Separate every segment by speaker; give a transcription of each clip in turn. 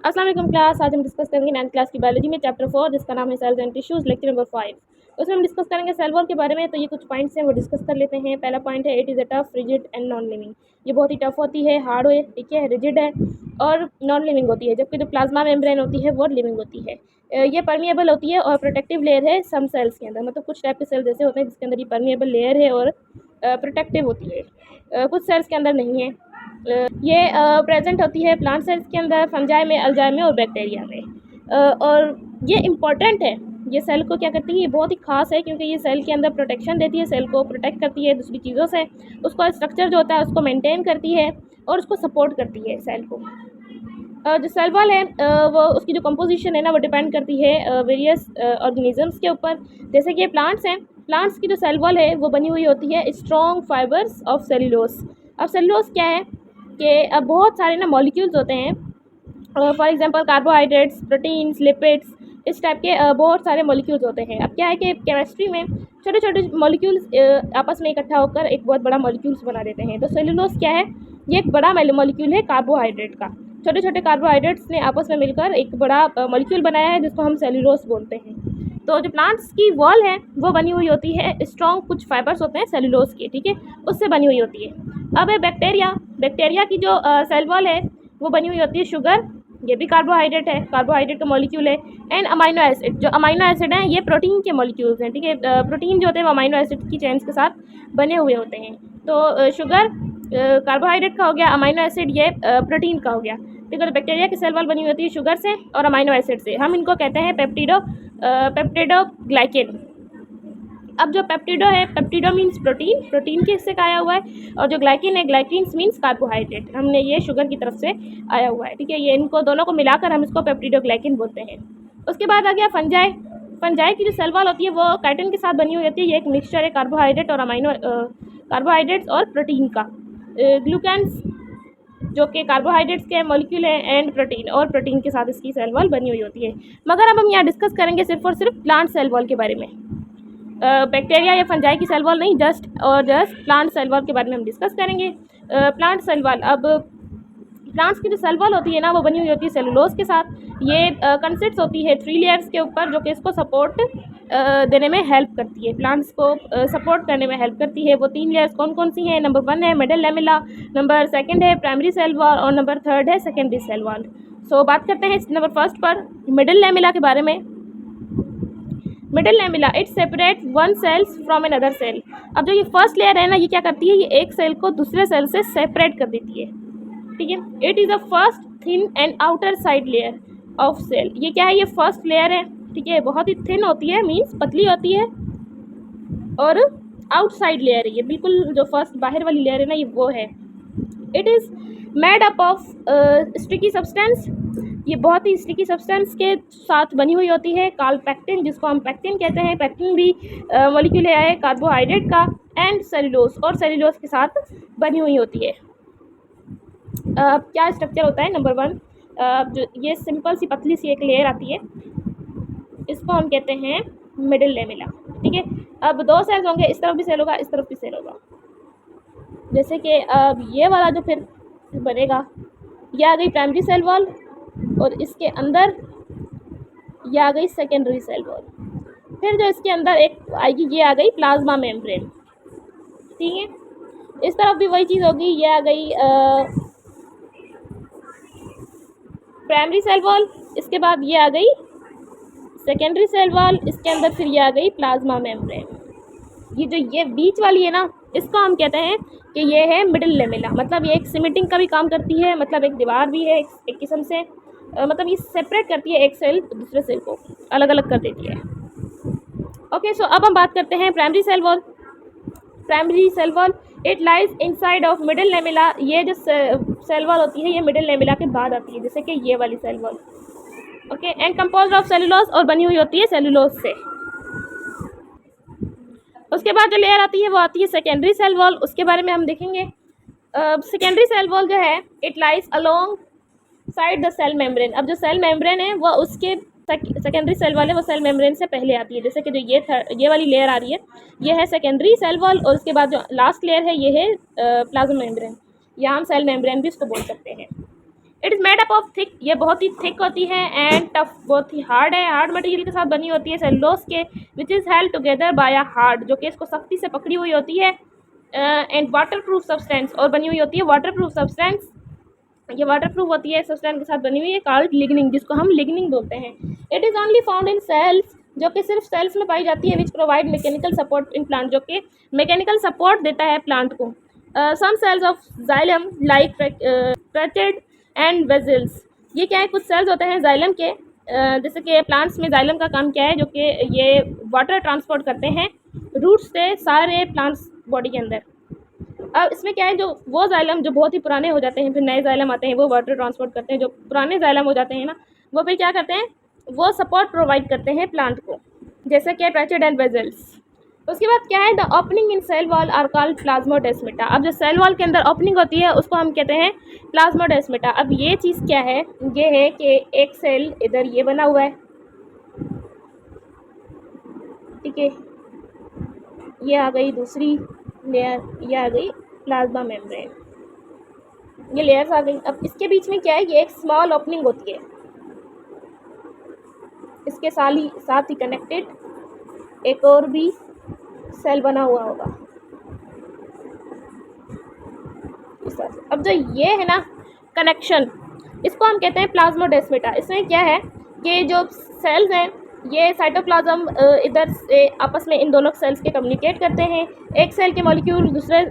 Speaker 1: अस्सलाम वालेकुम क्लास। आज हम डिस्कस करेंगे 9th क्लास की बायोलॉजी में चैप्टर 4 जिसका नाम है cells and tissues, lecture number 5। उसमें हम डिस्कस करेंगे सेल वॉल के बारे में। तो ये कुछ पॉइंट्स हैं वो डिस्कस कर लेते हैं। पहला पॉइंट है it is a tough, rigid and non living. ये बहुत ही टफ होती है, हार्ड है, ठीक है, रिजिड है और नॉन लिविंग होती है, जबकि जो प्लाज्मा मेम्ब्रेन होती है वो लिविंग होती है। ये परमिएबल होती है और प्रोटेक्टिव लेयर है सम सेल्स के अंदर, मतलब कुछ टाइप के सेल्स ऐसे होते हैं जिसके अंदर ये परमिएबल लेयर है और प्रोटेक्टिव होती है। कुछ सेल्स के अंदर नहीं है। ये प्रेजेंट होती है प्लांट सेल्स के अंदर, फंजाई में, अल्जाई में और बैक्टीरिया में। और ये इम्पॉर्टेंट है। ये सेल को क्या करती है, ये बहुत ही खास है क्योंकि ये सेल के अंदर प्रोटेक्शन देती है, सेल को प्रोटेक्ट करती है दूसरी चीज़ों से, उसका स्ट्रक्चर जो होता है उसको मेंटेन करती है और उसको सपोर्ट करती है सेल को। जो सेल वॉल है वो उसकी जो कंपोजिशन है ना वो डिपेंड करती है वेरियस ऑर्गेनिजम्स के ऊपर। जैसे कि ये प्लांट्स हैं, प्लांट्स की जो सेल वॉल है वो बनी हुई होती है स्ट्रॉन्ग फाइबर्स ऑफ सेल्यूलोस। अब सेल्यूलोस क्या है कि अब बहुत सारे ना मॉलिक्यूल्स होते हैं, for example carbohydrates, proteins, lipids, इस टाइप के बहुत सारे मॉलिक्यूल्स होते हैं। अब क्या है कि केमिस्ट्री में छोटे छोटे मॉलिक्यूल्स आपस में इकट्ठा होकर एक बहुत बड़ा मॉलिक्यूल्स बना देते हैं। तो सेल्यूलोस क्या है, ये एक बड़ा मॉलिक्यूल है कार्बोहाइड्रेट का। छोटे छोटे कार्बोहाइड्रेट्स ने आपस में मिलकर एक बड़ा मॉलिक्यूल बनाया है जिसको हम सेल्यूलोस बोलते हैं। तो जो प्लांट्स की वॉल है वो बनी हुई होती है स्ट्रॉन्ग, कुछ फाइबर्स होते हैं सेल्यूलोस के, ठीक है, उससे बनी हुई होती है। अब है बैक्टीरिया। बैक्टीरिया की जो सेल वॉल है वो बनी हुई होती है शुगर, ये भी कार्बोहाइड्रेट है, कार्बोहाइड्रेट का मॉलिक्यूल है। एंड अमाइनो एसिड, जो अमाइनो एसिड हैं ये प्रोटीन के मॉलिक्यूल्स हैं, ठीक है। प्रोटीन जो होते हैं वो अमाइनो एसिड की चेन्स के साथ बने हुए होते हैं। तो शुगर कार्बोहाइड्रेट का हो गया, अमाइनो एसिड ये प्रोटीन का हो गया, ठीक है। तो बैक्टीरिया की सेल वॉल बनी हुई होती है शुगर से और अमाइनो एसिड से। हम इनको कहते हैं पेप्टिडोग्लाइकेन। अब जो पेप्टिडो है, पेप्टिडो मीन्स प्रोटीन, प्रोटीन के हिस्से का आया हुआ है, और जो ग्लाइकिन है, ग्लाइकिन्स मीन्स कार्बोहाइड्रेट, हमने ये शुगर की तरफ से आया हुआ है, ठीक है। ये इनको दोनों को मिलाकर हम इसको पेप्टिडोग्लाइकिन बोलते हैं। उसके बाद आ गया फंजाई। फंजाई की जो सेल वॉल होती है वो काइटिन के साथ बनी हुई होती है। ये एक मिक्सचर है कार्बोहाइड्रेट और कार्बोहाइड्रेट्स और प्रोटीन का। ग्लूकेन्स जो कि कार्बोहाइड्रेट्स के मॉलिक्यूल हैं एंड प्रोटीन, और प्रोटीन के साथ इसकी सेल वॉल बनी हुई होती है। मगर अब हम यहाँ डिस्कस करेंगे सिर्फ और सिर्फ प्लांट सेल वॉल के बारे में। बैक्टीरिया या फंजाई की सेल वॉल नहीं, जस्ट प्लांट सेल वॉल के बारे में हम डिस्कस करेंगे। प्लांट सेल वॉल, अब प्लांट्स की जो सेल वॉल होती है ना वो बनी हुई होती है सेलुलोज के साथ। ये कंसिस्ट होती है 3 लेयर्स के ऊपर, जो कि इसको सपोर्ट देने में हेल्प करती है, प्लांट्स को सपोर्ट करने में हेल्प करती है। वो 3 लेयर्स कौन कौन सी हैं? नंबर 1 है मिडल लेमिला, नंबर 2 है प्राइमरी सेल वॉल और नंबर 3 है सेकेंडरी सेल वॉल। सो बात करते हैं नंबर 1 पर, मिडल लेमिला के बारे में। Middle lamella it separate one cells from another cell. अब जो ये फर्स्ट लेयर है ना ये क्या करती है, ये एक सेल को दूसरे सेल से सेपरेट कर देती है, ठीक है। It is a first thin and outer side layer of cell. ये क्या है, ये फर्स्ट लेयर है, ठीक है, बहुत ही थिन होती है, मीन्स पतली होती है, और आउटसाइड लेयर है ये, बिल्कुल जो फर्स्ट बाहर वाली लेयर है ना ये वो है। It is made up of sticky substance. ये बहुत ही स्टिकी सब्सटेंस के साथ बनी हुई होती है, कॉल्ड पैक्टिन, जिसको हम पैक्टिन कहते हैं। पैक्टिन भी मॉलिक्यूल है कार्बोहाइड्रेट का, एंड सेलुलोज, और सेलुलोज के साथ बनी हुई होती है। क्या स्ट्रक्चर होता है? नंबर 1 जो ये सिंपल सी पतली सी एक लेयर आती है, इसको हम कहते हैं मिडिल लेमिला, ठीक है। अब 2 सेल्स होंगे, इस तरफ भी सेल होगा, इस तरफ भी सेल होगा। जैसे कि अब ये वाला जो फिर बनेगा, ये आ गई प्राइमरी सेल वॉल, और इसके अंदर ये आ गई सेकेंडरी सेल वॉल। फिर जो इसके अंदर एक आएगी, ये आ गई प्लाज्मा मेम्ब्रेन, ठीक है। इस तरफ भी वही चीज़ होगी, ये आ गई प्राइमरी सेल वॉल, इसके बाद ये आ गई सेकेंडरी सेल वॉल, इसके अंदर फिर ये आ गई प्लाज्मा मेम्ब्रेन। ये जो ये बीच वाली है ना इसको हम कहते हैं कि ये है मिडिल लेमिला, मतलब ये एक सिमेंटिंग का भी काम करती है, मतलब एक दीवार भी है एक किस्म से, मतलब ये सेपरेट करती है एक सेल दूसरे सेल को अलग अलग कर देती है। ओके, सो अब हम बात करते हैं primary cell wall. Primary cell wall it lies inside of middle lamella. ये जो सेल वॉल होती है ये मिडिल लेमिला के बाद आती है, जैसे कि ये वाली cell wall, okay. And composed of cellulose, और बनी हुई होती है सेलुलोज से। उसके बाद जो लेयर आती है वो आती है सेकेंडरी सेल वॉल, उसके बारे में हम देखेंगे। सेकेंडरी सेल वॉल जो है it lies along side the cell membrane. अब जो सेल मेम्ब्रेन है वो उसके सेकेंडरी सेल वाले वो सेल मेम्ब्रेन से पहले आती है, जैसे कि जो ये वाली लेयर आ रही है ये है सेकेंडरी सेल वॉल, और उसके बाद जो लास्ट लेयर है ये है प्लाज्मा मेम्ब्रेन, या हम सेल मेम्ब्रेन भी इसको बोल सकते हैं। It is made up of thick, ये बहुत ही थिक होती है, एंड टफ, बहुत ही हार्ड है, हार्ड मटेरियल के साथ बनी होती है सेलुलोज के, which is held together by a hard, जो कि इसको सख्ती से पकड़ी हुई होती है, एंड वाटर प्रूफ सब्सटेंस, और बनी हुई होती है वाटर प्रूफ सब्सटेंस, ये वाटर प्रूफ होती है सब्सटेंस के साथ बनी हुई है, कॉल्ड लिग्निन, जिसको हम लिग्निन बोलते हैं। It is only found in cells, जो कि सिर्फ सेल्स में पाई जाती है, which provide mechanical support in plant, जो कि मैकेनिकल सपोर्ट देता है प्लांट को। Some cells of xylem like pitted and vessels, ये क्या है, कुछ सेल्स होते हैं जाइलम के, जैसे कि प्लांट्स में जाइलम का काम क्या है, जो कि ये वाटर ट्रांसपोर्ट करते हैं रूट्स से सारे प्लांट्स बॉडी के अंदर। अब इसमें क्या है, जो वो जाइलम जो बहुत ही पुराने हो जाते हैं, फिर नए जाइलम आते हैं, वो वाटर ट्रांसपोर्ट करते हैं, जो पुराने जाइलम हो जाते हैं ना, वो फिर क्या करते हैं, वो सपोर्ट प्रोवाइड करते हैं प्लांट को, जैसे कि पैचेड एंड वेजल्स। उसके बाद क्या है, the opening in cell wall are called plasmodesmata. अब जो सेल वॉल के अंदर ओपनिंग होती है उसको हम कहते हैं प्लाज्मोडेस्माटा। अब ये चीज़ क्या है, ये है कि एक सेल इधर ये बना हुआ है, ठीक है, ये आ गई दूसरी लेयर, ये आ गई प्लाज्मा मेम्ब्रेन, ये लेयर्स आ गई। अब इसके बीच में क्या है, ये एक स्मॉल ओपनिंग होती है, इसके साथ ही कनेक्टेड एक और भी सेल बना हुआ होगा इस तरह से। अब जो ये है ना कनेक्शन, इसको हम कहते हैं प्लाज्मोडेस्माटा। इसमें क्या है कि जो सेल्स हैं, ये साइटोप्लाज्म इधर से आपस में इन दोनों सेल्स के कम्युनिकेट करते हैं, एक सेल के मॉलिक्यूल दूसरे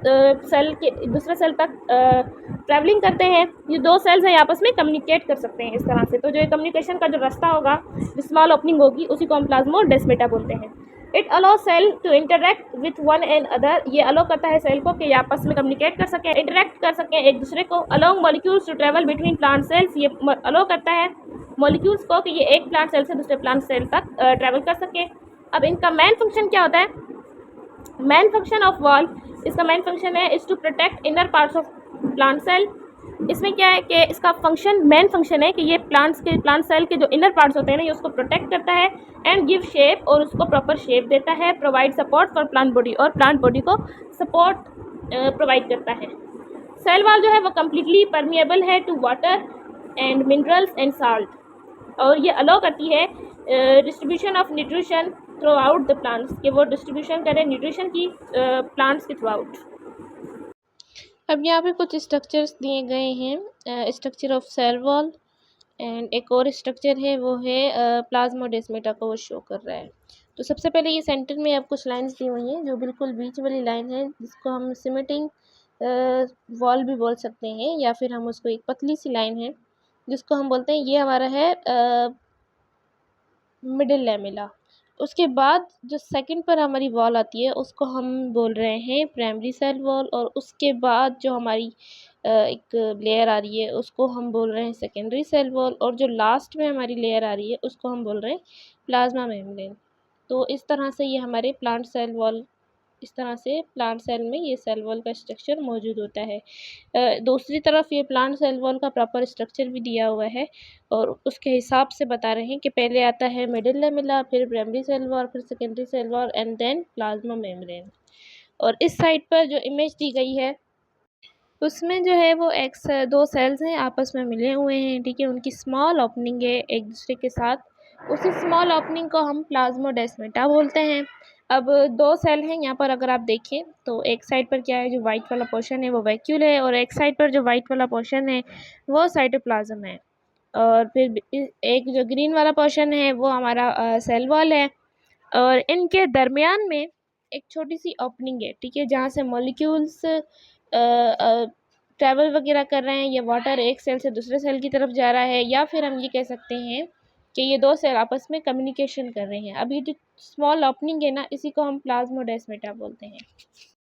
Speaker 1: सेल तक ट्रैवलिंग करते हैं, ये दो सेल्स हैं आपस में कम्युनिकेट कर सकते हैं इस तरह से। तो जो कम्युनिकेशन का जो रास्ता होगा, जो स्मॉल ओपनिंग होगी, उसी को हम प्लाज्मोडेस्माटा बोलते हैं। It allow cell to interact with one and other, ये अलो करता है सेल को कि ये आपस में कम्युनिकेट कर सकें, इंटरेक्ट कर सकें एक दूसरे को। Along molecules to travel between plant cells, ये अलो करता है मॉलिक्यूल्स को कि ये एक प्लांट सेल से दूसरे प्लांट सेल तक ट्रैवल कर सके। अब इनका मेन फंक्शन क्या होता है, मेन फंक्शन ऑफ वॉल, इसका मेन फंक्शन है is to protect inner parts of plant cell. इसमें क्या है कि इसका फंक्शन, मेन फंक्शन है कि ये प्लांट सेल के जो इनर पार्ट्स होते हैं ना, ये उसको प्रोटेक्ट करता है, एंड गिव शेप, और उसको प्रॉपर शेप देता है, provide support for plant body, और प्लांट बॉडी को सपोर्ट प्रोवाइड करता है। सेल वॉल जो है वो कम्प्लीटली परमिएबल है to water and minerals and salt, और ये अलाउ करती है distribution of nutrition throughout the plants, कि वो डिस्ट्रीब्यूशन करें न्यूट्रिशन की प्लांट्स के थ्रू आउट। अब यहाँ पे कुछ स्ट्रक्चर्स दिए गए हैं, structure of cell wall, and एक और स्ट्रक्चर है वो है प्लाज्मोडेस्माटा को वो शो कर रहा है। तो सबसे पहले ये सेंटर में अब कुछ लाइंस दी हुई हैं, जो बिल्कुल बीच वाली लाइन है, जिसको हम सिमेटिंग वॉल भी बोल सकते हैं, या फिर हम उसको एक पतली सी लाइन है जिसको हम बोलते हैं, ये हमारा है मिडिल लैमेला। उसके बाद जो सेकंड पर हमारी वॉल आती है उसको हम बोल रहे हैं प्राइमरी सेल वॉल, और उसके बाद जो हमारी एक लेयर आ रही है उसको हम बोल रहे हैं सेकेंडरी सेल वॉल, और जो लास्ट में हमारी लेयर आ रही है उसको हम बोल रहे हैं प्लाज्मा मेम्ब्रेन। तो इस तरह से ये हमारे प्लांट सेल वॉल, इस तरह से प्लांट सेल में ये सेल वॉल का स्ट्रक्चर मौजूद होता है। दूसरी तरफ ये प्लांट सेल वॉल का प्रॉपर स्ट्रक्चर भी दिया हुआ है, और उसके हिसाब से बता रहे हैं कि पहले आता है मिडिल लैमेला, फिर प्राइमरी सेल वॉल, फिर secondary cell wall, and then plasma membrane. और इस साइड पर जो इमेज दी गई है उसमें जो है वो दो सेल्स हैं आपस में मिले हुए हैं, ठीक है, उनकी स्मॉल ओपनिंग है एक दूसरे के साथ, उसी स्मॉल ओपनिंग को हम प्लाज्मोडेस्माटा बोलते हैं। अब दो सेल हैं यहाँ पर, अगर आप देखें तो एक साइड पर क्या है, जो वाइट वाला पोर्शन है वो वैक्यूल है, और एक साइड पर जो वाइट वाला पोर्शन है वो साइटोप्लाज्म है, और फिर एक जो ग्रीन वाला पोर्शन है वो हमारा सेल वॉल है, और इनके दरमियान में एक छोटी सी ओपनिंग है, ठीक है, जहाँ से मॉलिक्यूल्स ट्रैवल वगैरह कर रहे हैं, या वाटर एक सेल से दूसरे सेल की तरफ जा रहा है, या फिर हम ये कह सकते हैं कि ये दो सेल आपस में कम्युनिकेशन कर रहे हैं। अब ये जो स्मॉल ओपनिंग है ना, इसी को हम प्लाज्मोडेस्माटा बोलते हैं।